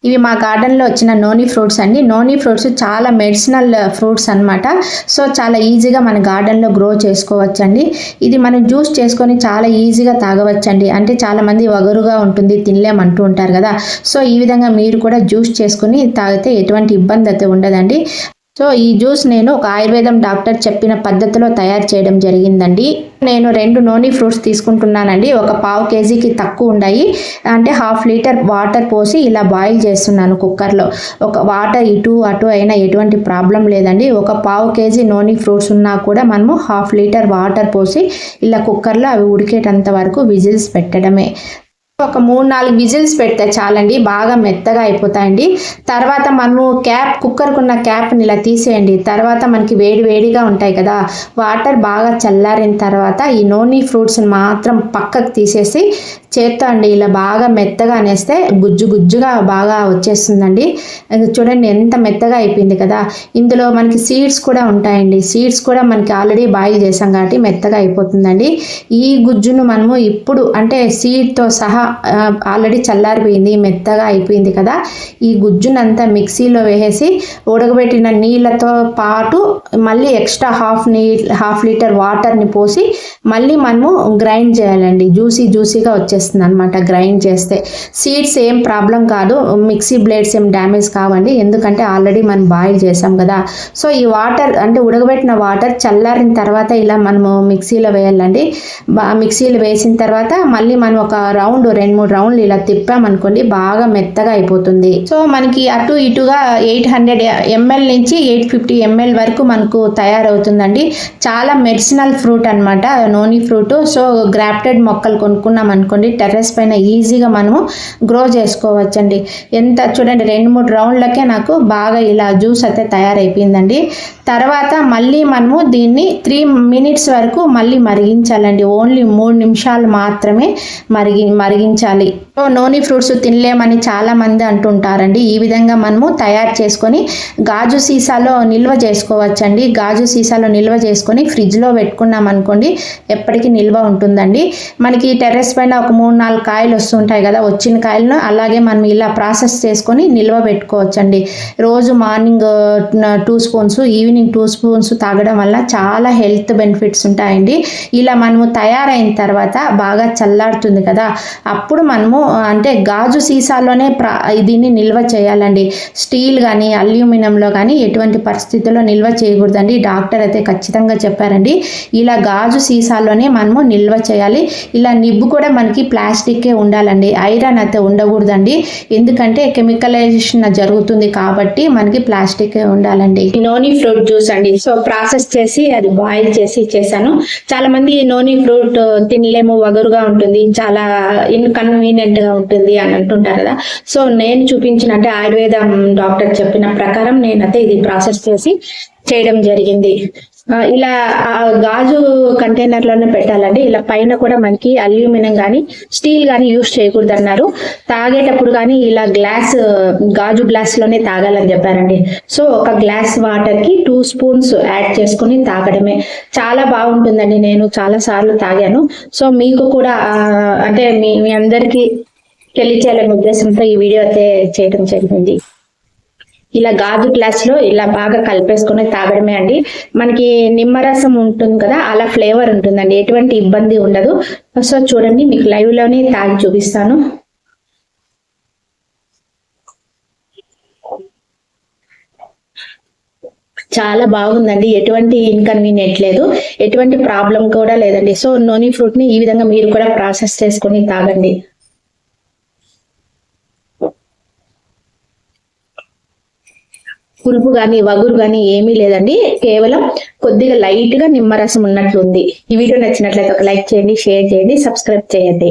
ఇవి మా గార్డెన్లో వచ్చిన నోని ఫ్రూట్స్ అండి. నోని ఫ్రూట్స్ చాలా మెడిసినల్ ఫ్రూట్స్ అనమాట. సో చాలా ఈజీగా మన గార్డెన్లో గ్రో చేసుకోవచ్చండి. ఇది మనం జ్యూస్ చేసుకొని చాలా ఈజీగా తాగవచ్చండి. అంటే చాలామంది వగరుగా ఉంటుంది తినలేమంటూ ఉంటారు కదా. సో ఈ విధంగా మీరు కూడా జ్యూస్ చేసుకుని తాగితే ఎటువంటి ఇబ్బంది అయితే ఉండదండి. సో ఈ జ్యూస్ నేను ఒక ఆయుర్వేదం డాక్టర్ చెప్పిన పద్ధతిలో తయారు చేయడం జరిగిందండి. నేను 2 నోని ఫ్రూట్స్ తీసుకుంటున్నానండి. ఒక పావు కేజీకి తక్కువ ఉన్నాయి. అంటే 1/2 లీటర్ వాటర్ పోసి ఇలా బాయిల్ చేస్తున్నాను కుక్కర్లో. ఒక వాటర్ ఇటు అటు అయినా ఎటువంటి ప్రాబ్లం లేదండి. ఒక పావు కేజీ నోని ఫ్రూట్స్ ఉన్నా కూడా మనము 1/2 లీటర్ వాటర్ పోసి ఇలా కుక్కర్లో అవి ఉడికేటంత వరకు విజిల్స్ పెట్టడమే. ఒక 3-4 విజిల్స్ పెడితే చాలండి, బాగా మెత్తగా అయిపోతాయండి. తర్వాత మనము కుక్కర్కున్న క్యాప్ని ఇలా తీసేయండి. తర్వాత మనకి వేడిగా ఉంటాయి కదా, వాటర్ బాగా చల్లారిన తర్వాత ఈ నోని ఫ్రూట్స్ని మాత్రం పక్కకు తీసేసి చేత్తో అండి ఇలా బాగా మెత్తగా అనేస్తే గుజ్జుగా బాగా వచ్చేస్తుందండి. చూడండి ఎంత మెత్తగా అయిపోయింది కదా. ఇందులో మనకి సీడ్స్ కూడా ఉంటాయండి. సీడ్స్ కూడా మనకి ఆల్రెడీ బాయిల్ చేసాం కాబట్టి మెత్తగా అయిపోతుందండి. ఈ గుజ్జును మనము ఇప్పుడు అంటే సీడ్తో సహా ఆల్రెడీ చల్లారిపోయింది, మెత్తగా అయిపోయింది కదా. ఈ గుజ్జునంతా మిక్సీలో వేసేసి ఉడకబెట్టిన నీళ్ళతో పాటు మళ్ళీ ఎక్స్ట్రా 1/2 లీటర్ వాటర్ని పోసి మళ్ళీ మనము గ్రైండ్ చేయాలండి. జ్యూసీగా వచ్చేస్తుంది అనమాట గ్రైండ్ చేస్తే. సీడ్స్ ఏం ప్రాబ్లం కాదు, మిక్సీ బ్లేడ్స్ ఏం డ్యామేజ్ కావండి, ఎందుకంటే ఆల్రెడీ మనం బాయిల్ చేసాం కదా. సో ఈ వాటర్ అంటే ఉడకబెట్టిన వాటర్ చల్లారిన తర్వాత ఇలా మనము మిక్సీలో వేయాలండి. మిక్సీలో వేసిన తర్వాత మళ్ళీ మనం ఒక రౌండ్ 2-3 రౌండ్లు ఇలా తిప్పామనుకోండి బాగా మెత్తగా అయిపోతుంది. సో మనకి అటు ఇటుగా 800 ml నుంచి 850 ml వరకు మనకు తయారవుతుందండి. చాలా మెడిసినల్ ఫ్రూట్ అనమాట నోని ఫ్రూట్. సో గ్రాఫ్టెడ్ మొక్కలు కొనుక్కున్నాం అనుకోండి టెర్రస్ పైన ఈజీగా మనము గ్రో చేసుకోవచ్చండి. ఎంత చూడండి 2-3 రౌండ్లకే నాకు బాగా ఇలా జ్యూస్ అయితే తయారైపోయిందండి. తర్వాత మళ్ళీ మనము దీన్ని 3 minutes వరకు మళ్ళీ మరిగించాలండి. ఓన్లీ 3 నిమిషాలు మాత్రమే మరిగించాలి. సో నోని ఫ్రూట్స్ తినలేమని చాలా మంది అంటుంటారండి. ఈ విధంగా మనము తయారు చేసుకొని గాజు సీసాలో నిల్వ చేసుకోవచ్చండి. గాజు సీసాలో నిల్వ చేసుకొని ఫ్రిడ్జ్లో పెట్టుకున్నాం అనుకోండి ఎప్పటికీ నిల్వ ఉంటుందండి. మనకి టెర్రస్ పైన ఒక 3-4 కాయలు వస్తుంటాయి కదా, వచ్చిన కాయలను అలాగే మనం ఇలా ప్రాసెస్ చేసుకొని నిల్వ పెట్టుకోవచ్చండి. రోజు మార్నింగ్ 2 స్పూన్స్, ఈవినింగ్ 2 స్పూన్స్ తాగడం వల్ల చాలా హెల్త్ బెనిఫిట్స్ ఉంటాయండి. ఇలా మనము తయారైన తర్వాత బాగా చల్లారుతుంది కదా, అప్పుడు మనము అంటే గాజు సీసాలోనే దీన్ని నిల్వ చేయాలండి. స్టీల్ కానీ అల్యూమినియంలో కానీ ఎటువంటి పరిస్థితుల్లో నిల్వ చేయకూడదండి. డాక్టర్ అయితే ఖచ్చితంగా చెప్పారండి. ఇలా గాజు సీసాలోనే మనము నిల్వ చేయాలి. ఇలా నిబ్బు కూడా మనకి ప్లాస్టిక్కే ఉండాలండి, ఐరన్ అయితే ఉండకూడదండి. ఎందుకంటే కెమికలైజేషన్ జరుగుతుంది కాబట్టి మనకి ప్లాస్టిక్కే ఉండాలండి. నోని ఫ్రూట్ జ్యూస్ అండి. సో ప్రాసెస్ చేసి అది బాయిల్ చేసి చేశాను. చాలా మంది నోని ఫ్రూట్ తినలేము, వగరుగా ఉంటుంది, చాలా ఇన్కన్వీనియంట్ గా ఉంటుంది అని అంటుంటారు కదా. సో నేను చూపించిన అంటే ఆయుర్వేదం డాక్టర్ చెప్పిన ప్రకారం నేనైతే ఇది ప్రాసెస్ చేసి చేయడం జరిగింది. ఇలా గాజు కంటైనర్లోనే పెట్టాలండి. ఇలా పైన కూడా మనకి అల్యూమినియం కానీ స్టీల్ కానీ యూజ్ చేయకూడదు అన్నారు. తాగేటప్పుడు కానీ ఇలా గాజు గ్లాస్లోనే తాగాలని చెప్పారండి. సో ఒక గ్లాస్ వాటర్కి 2 స్పూన్స్ యాడ్ చేసుకుని తాగడమే. చాలా బాగుంటుందండి, నేను చాలా సార్లు తాగాను. సో మీకు కూడా అంటే మీ అందరికీ తెలియచేయాలనే ఉద్దేశంతో ఈ వీడియో అయితే చేయడం జరిగింది. ఇలా గాజు గ్లాస్లో ఇలా బాగా కలిపేసుకుని తాగడమే అండి. మనకి నిమ్మరసం ఉంటుంది కదా, అలా ఫ్లేవర్ ఉంటుందండి, ఎటువంటి ఇబ్బంది ఉండదు. సో చూడండి మీకు లైవ్ లోనే తాగి చూపిస్తాను. చాలా బాగుందండి, ఎటువంటి ఇన్కన్వీనియంట్ లేదు, ఎటువంటి ప్రాబ్లం కూడా లేదండి. సో నోని ఫ్రూట్ ని ఈ విధంగా మీరు కూడా ప్రాసెస్ చేసుకుని తాగండి. పులుపు కానీ వగురు కానీ ఏమీ లేదండి, కేవలం కొద్దిగా లైట్ గా నిమ్మరసం ఉన్నట్లుంది. ఈ వీడియో నచ్చినట్లయితే ఒక లైక్ చేయండి, షేర్ చేయండి, సబ్స్క్రైబ్ చేయండి.